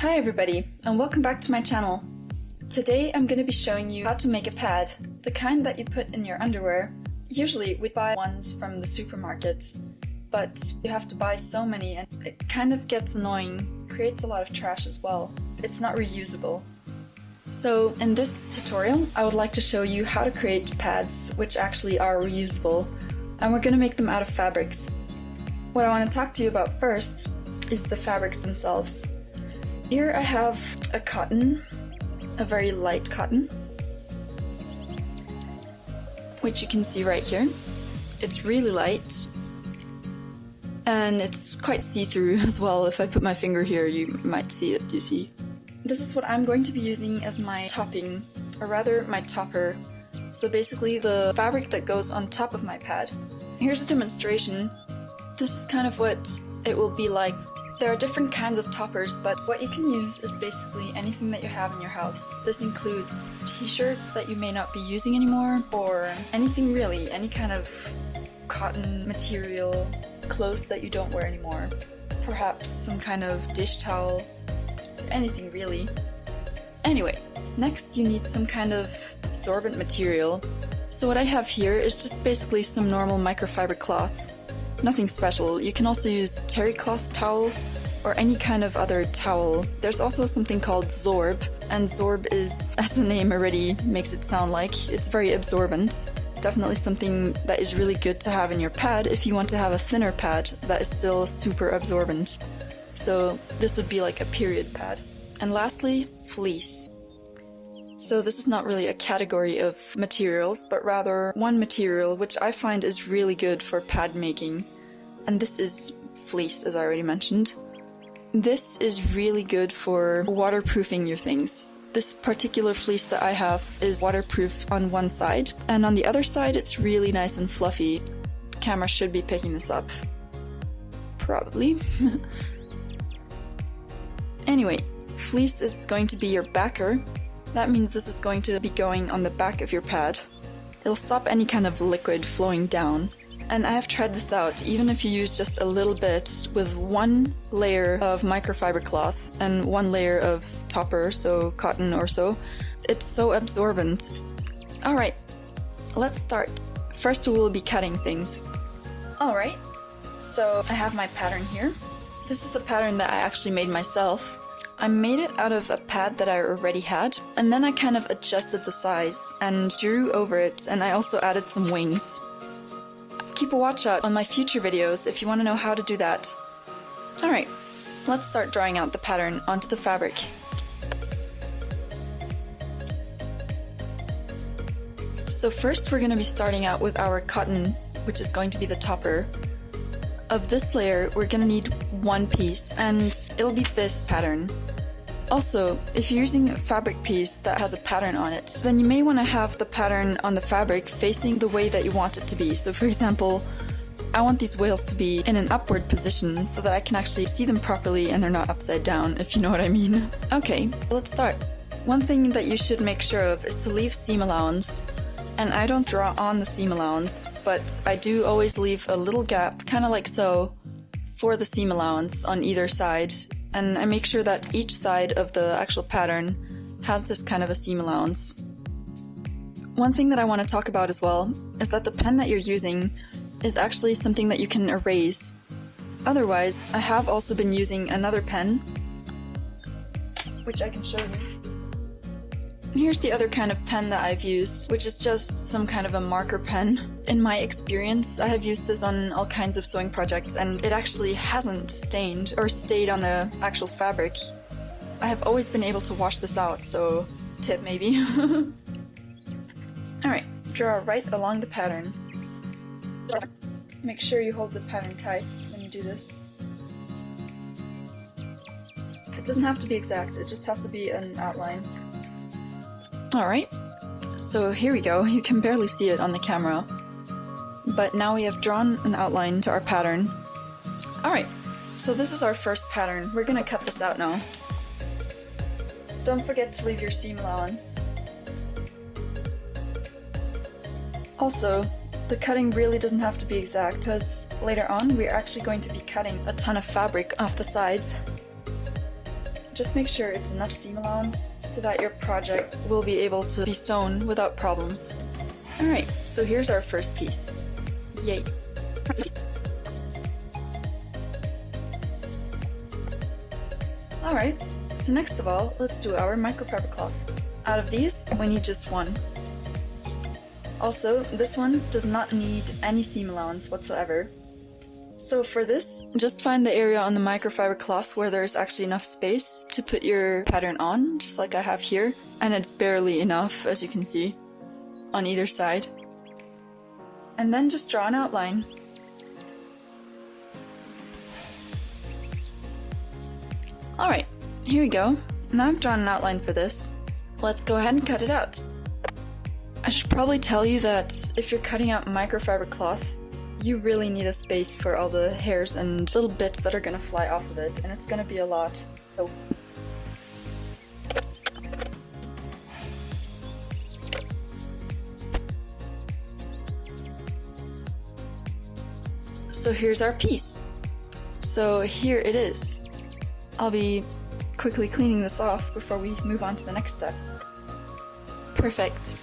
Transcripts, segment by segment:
Hi everybody, and welcome back to my channel. Today I'm going to be showing you how to make a pad, the kind that you put in your underwear. Usually we buy ones from the supermarket, but you have to buy so many and it kind of gets annoying, creates a lot of trash as well. It's not reusable. So in this tutorial I would like to show you how to create pads which actually are reusable, and we're going to make them out of fabrics. What I want to talk to you about first is the fabrics themselves. Here I have a cotton, a very light cotton, which you can see right here. It's really light and it's quite see-through as well. If I put my finger here you might see it, you see. This is what I'm going to be using as my topping, or rather my topper. So basically the fabric that goes on top of my pad. Here's a demonstration. This is kind of what it will be like. There are different kinds of toppers, but what you can use is basically anything that you have in your house. This includes t-shirts that you may not be using anymore, or anything really, any kind of cotton material, clothes that you don't wear anymore. Perhaps some kind of dish towel, anything really. Anyway, next you need some kind of absorbent material. So what I have here is just basically some normal microfiber cloth. Nothing special. You can also use terry cloth towel or any kind of other towel. There's also something called Zorb, and Zorb is, as the name already makes it sound like, it's very absorbent. Definitely something that is really good to have in your pad if you want to have a thinner pad that is still super absorbent. So this would be like a period pad. And lastly, fleece. So this is not really a category of materials, but rather one material which I find is really good for pad making. And this is fleece, as I already mentioned. This is really good for waterproofing your things. This particular fleece that I have is waterproof on one side, and on the other side it's really nice and fluffy. The camera should be picking this up. Probably. Anyway, fleece is going to be your backer. That means this is going to be going on the back of your pad. It'll stop any kind of liquid flowing down. And I have tried this out, even if you use just a little bit with one layer of microfiber cloth and one layer of topper, so cotton or so. It's so absorbent. Alright, let's start. First we will be cutting things. Alright, so I have my pattern here. This is a pattern that I actually made myself. I made it out of a pad that I already had, and then I kind of adjusted the size and drew over it, and I also added some wings. Keep a watch out on my future videos if you want to know how to do that. Alright, let's start drawing out the pattern onto the fabric. So first we're going to be starting out with our cotton, which is going to be the topper. Of this layer, we're going to need one piece, and it'll be this pattern. Also, if you're using a fabric piece that has a pattern on it, then you may want to have the pattern on the fabric facing the way that you want it to be. So for example, I want these whales to be in an upward position so that I can actually see them properly and they're not upside down, if you know what I mean. Okay, let's start. One thing that you should make sure of is to leave seam allowance. And I don't draw on the seam allowance, but I do always leave a little gap, kind of like so, for the seam allowance on either side. And I make sure that each side of the actual pattern has this kind of a seam allowance. One thing that I want to talk about as well is that the pen that you're using is actually something that you can erase. Otherwise, I have also been using another pen, which I can show you. Here's the other kind of pen that I've used, which is just some kind of a marker pen. In my experience, I have used this on all kinds of sewing projects and it actually hasn't stained or stayed on the actual fabric. I have always been able to wash this out, so tip maybe. Alright, draw right along the pattern. Make sure you hold the pattern tight when you do this. It doesn't have to be exact, it just has to be an outline. Alright, so here we go. You can barely see it on the camera. But now we have drawn an outline to our pattern. Alright, so this is our first pattern. We're gonna cut this out now. Don't forget to leave your seam allowance. Also, the cutting really doesn't have to be exact, because later on we're actually going to be cutting a ton of fabric off the sides. just make sure it's enough seam allowance so that your project will be able to be sewn without problems. Alright, so here's our first piece. Yay! Alright, so next of all, let's do our microfiber cloth. Out of these, we need just one. Also, this one does not need any seam allowance whatsoever. So for this, just find the area on the microfiber cloth where there's actually enough space to put your pattern on, just like I have here. And it's barely enough, as you can see, on either side. And then just draw an outline. Alright, here we go. Now I've drawn an outline for this. Let's go ahead and cut it out. I should probably tell you that if you're cutting out microfiber cloth, you really need a space for all the hairs and little bits that are gonna fly off of it, and it's gonna be a lot. So here's our piece. So here it is. I'll be quickly cleaning this off before we move on to the next step. Perfect.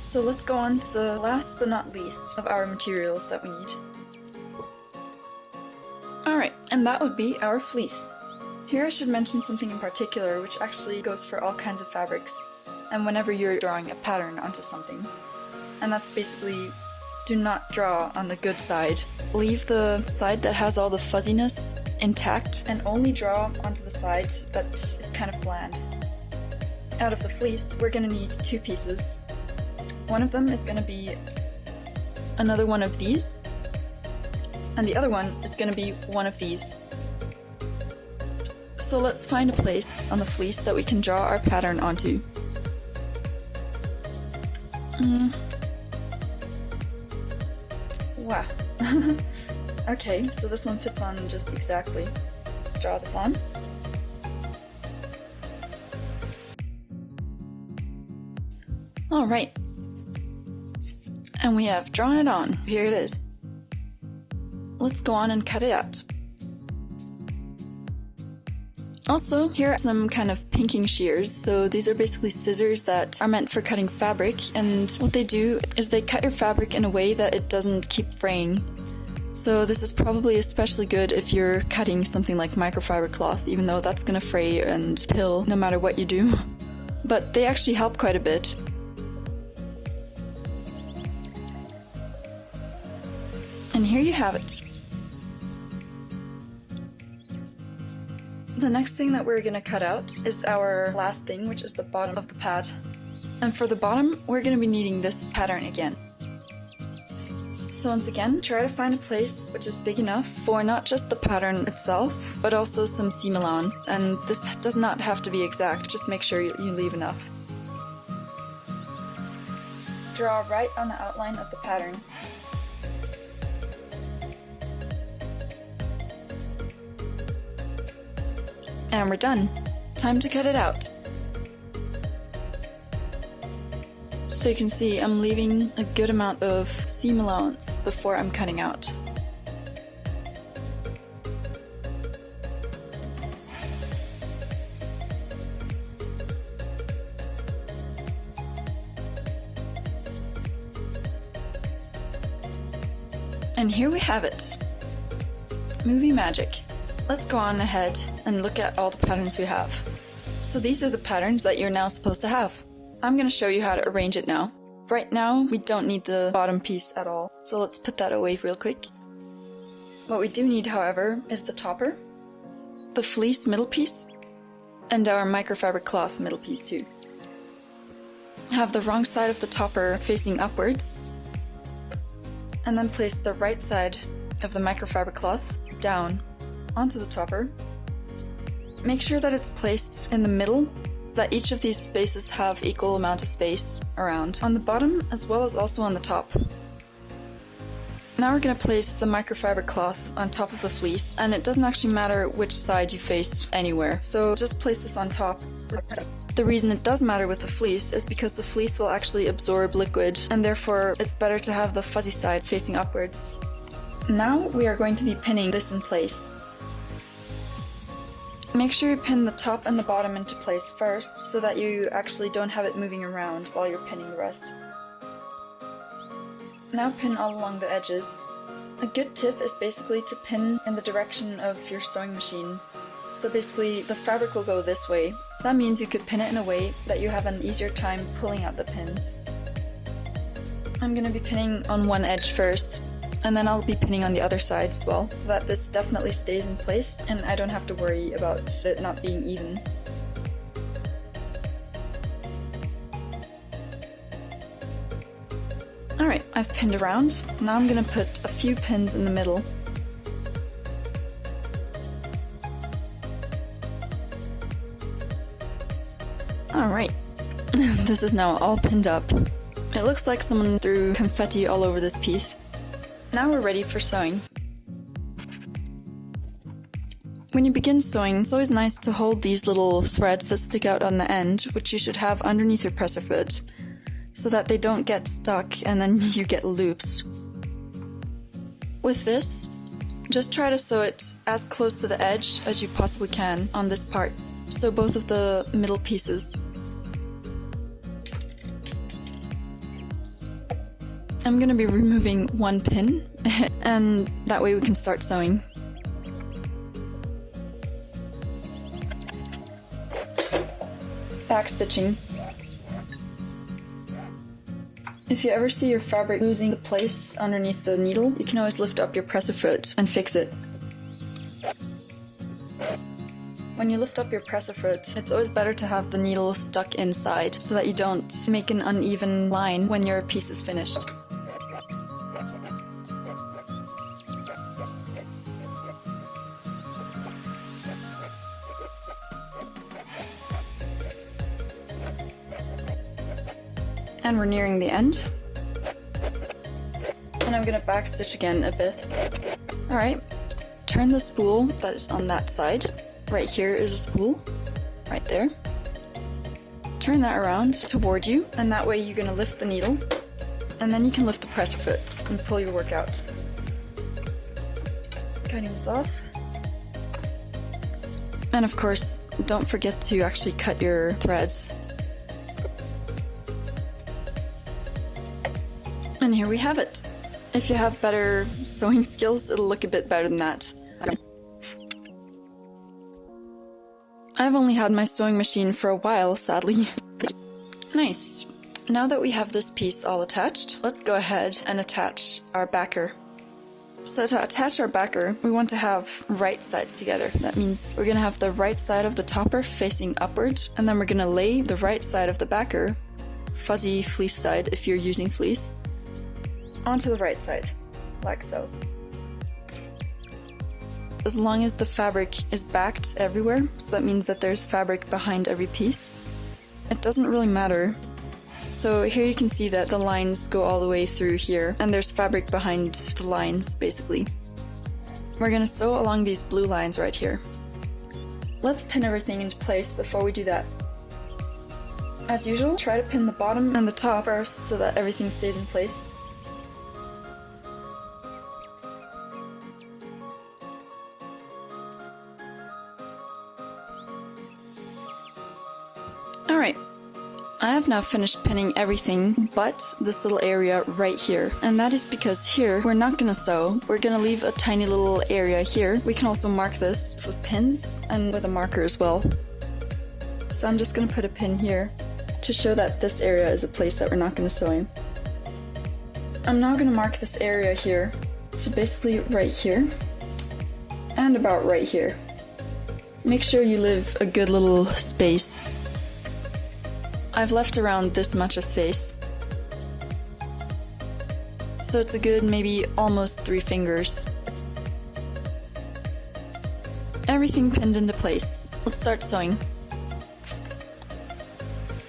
So let's go on to the last but not least of our materials that we need. Alright, and that would be our fleece. Here I should mention something in particular, which actually goes for all kinds of fabrics, and whenever you're drawing a pattern onto something. And that's basically, do not draw on the good side. Leave the side that has all the fuzziness intact, and only draw onto the side that is kind of bland. Out of the fleece, we're going to need two pieces. One of them is going to be another one of these, and the other one is going to be one of these. So let's find a place on the fleece that we can draw our pattern onto. Wow. Okay, so this one fits on just exactly. Let's draw this on. Alright. And we have drawn it on. Here it is. Let's go on and cut it out. Also, here are some kind of pinking shears. So these are basically scissors that are meant for cutting fabric, and what they do is they cut your fabric in a way that it doesn't keep fraying. So this is probably especially good if you're cutting something like microfiber cloth, even though that's gonna fray and pill no matter what you do. But they actually help quite a bit. And here you have it. The next thing that we're going to cut out is our last thing, which is the bottom of the pad. And for the bottom, we're going to be needing this pattern again. So once again, try to find a place which is big enough for not just the pattern itself, but also some seam allowance. And this does not have to be exact, just make sure you leave enough. Draw right on the outline of the pattern. And we're done. Time to cut it out. So you can see I'm leaving a good amount of seam allowance before I'm cutting out. And here we have it. Movie magic. Let's go on ahead and look at all the patterns we have. So these are the patterns that you're now supposed to have. I'm going to show you how to arrange it now. Right now, we don't need the bottom piece at all, so let's put that away real quick. What we do need, however, is the topper, the fleece middle piece, and our microfiber cloth middle piece too. Have the wrong side of the topper facing upwards, and then place the right side of the microfiber cloth down onto the topper. Make sure that it's placed in the middle, that each of these spaces have equal amount of space around, on the bottom as well as also on the top. Now we're going to place the microfiber cloth on top of the fleece, and it doesn't actually matter which side you face anywhere, so just place this on top. The reason it does matter with the fleece is because the fleece will actually absorb liquid, and therefore it's better to have the fuzzy side facing upwards. Now we are going to be pinning this in place. Make sure you pin the top and the bottom into place first, so that you actually don't have it moving around while you're pinning the rest. Now pin all along the edges. A good tip is basically to pin in the direction of your sewing machine. So basically the fabric will go this way. That means you could pin it in a way that you have an easier time pulling out the pins. I'm gonna be pinning on one edge first, and then I'll be pinning on the other side as well, so that this definitely stays in place and I don't have to worry about it not being even. Alright, I've pinned around. Now I'm gonna put a few pins in the middle. Alright, this is now all pinned up. It looks like someone threw confetti all over this piece. Now we're ready for sewing. When you begin sewing, it's always nice to hold these little threads that stick out on the end, which you should have underneath your presser foot, so that they don't get stuck and then you get loops. With this, just try to sew it as close to the edge as you possibly can on this part, so both of the middle pieces. I'm gonna be removing one pin, and that way we can start sewing. Backstitching. If you ever see your fabric losing the place underneath the needle, you can always lift up your presser foot and fix it. When you lift up your presser foot, it's always better to have the needle stuck inside so that you don't make an uneven line when your piece is finished. And we're nearing the end. And I'm gonna backstitch again a bit. Alright, turn the spool that is on that side. Right here is a spool, right there. Turn that around toward you, and that way you're gonna lift the needle, and then you can lift the presser foot and pull your work out. Cutting this off. And of course, don't forget to actually cut your threads. And here we have it. If you have better sewing skills, it'll look a bit better than that. I've only had my sewing machine for a while, sadly. Nice. Now that we have this piece all attached, let's go ahead and attach our backer. So to attach our backer, we want to have right sides together. That means we're gonna have the right side of the topper facing upward, and then we're gonna lay the right side of the backer, fuzzy fleece side if you're using fleece, onto the right side, like so. As long as the fabric is backed everywhere, so that means that there's fabric behind every piece. It doesn't really matter. So here you can see that the lines go all the way through here, and there's fabric behind the lines, basically. We're gonna sew along these blue lines right here. Let's pin everything into place before we do that. As usual, try to pin the bottom and the top first so that everything stays in place. Alright, I have now finished pinning everything but this little area right here. And that is because here we're not gonna sew, we're gonna leave a tiny little area here. We can also mark this with pins and with a marker as well. So I'm just gonna put a pin here to show that this area is a place that we're not gonna sew in. I'm now gonna mark this area here. So basically right here and about right here. Make sure you leave a good little space. I've left around this much of space. So it's a good maybe almost 3 fingers. Everything pinned into place. Let's start sewing.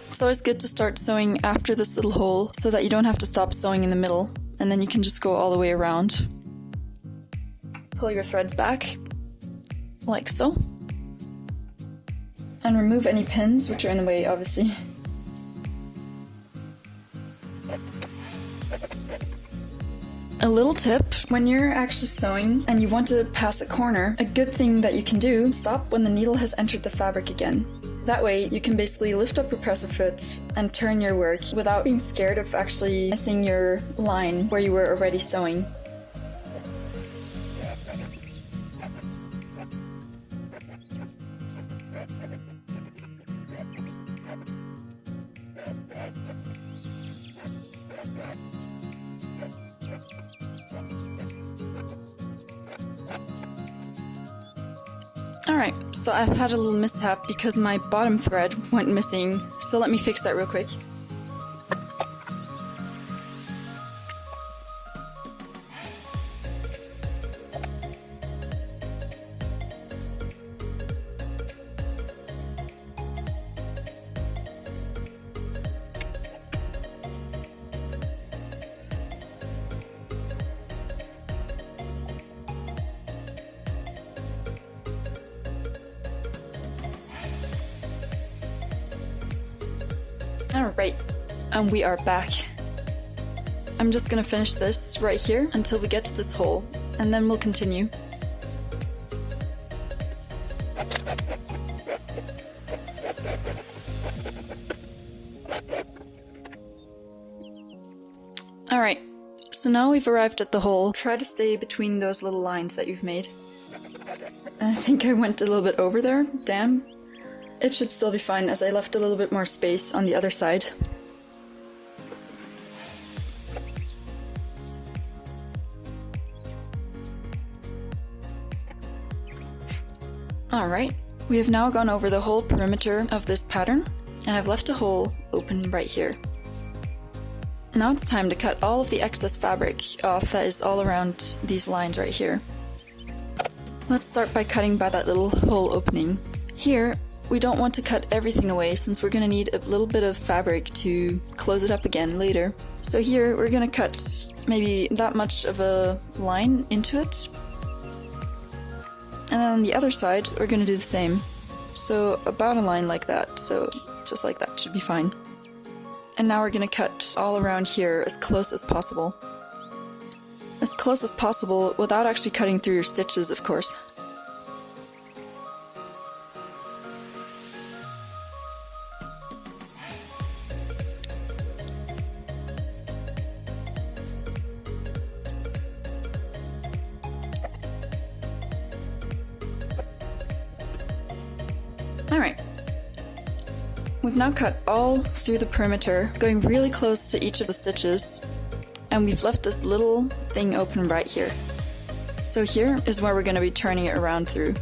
It's always good to start sewing after this little hole so that you don't have to stop sewing in the middle, and then you can just go all the way around. Pull your threads back, like so. And remove any pins which are in the way, obviously. A little tip, when you're actually sewing and you want to pass a corner, a good thing that you can do, stop when the needle has entered the fabric again. That way you can basically lift up your presser foot and turn your work without being scared of actually missing your line where you were already sewing. Alright, so I've had a little mishap because my bottom thread went missing, so let me fix that real quick. Alright, and we are back. I'm just gonna finish this right here until we get to this hole, and then we'll continue. Alright, so now we've arrived at the hole. Try to stay between those little lines that you've made. I think I went a little bit over there, damn. It should still be fine as I left a little bit more space on the other side. Alright, we have now gone over the whole perimeter of this pattern, and I've left a hole open right here. Now it's time to cut all of the excess fabric off that is all around these lines right here. Let's start by cutting by that little hole opening. Here, we don't want to cut everything away since we're going to need a little bit of fabric to close it up again later. So here we're going to cut maybe that much of a line into it. And then on the other side we're going to do the same. So about a line like that, so just like that should be fine. And now we're going to cut all around here as close as possible. As close as possible without actually cutting through your stitches, of course. Alright, we've now cut all through the perimeter, going really close to each of the stitches, and we've left this little thing open right here. So here is where we're going to be turning it around through.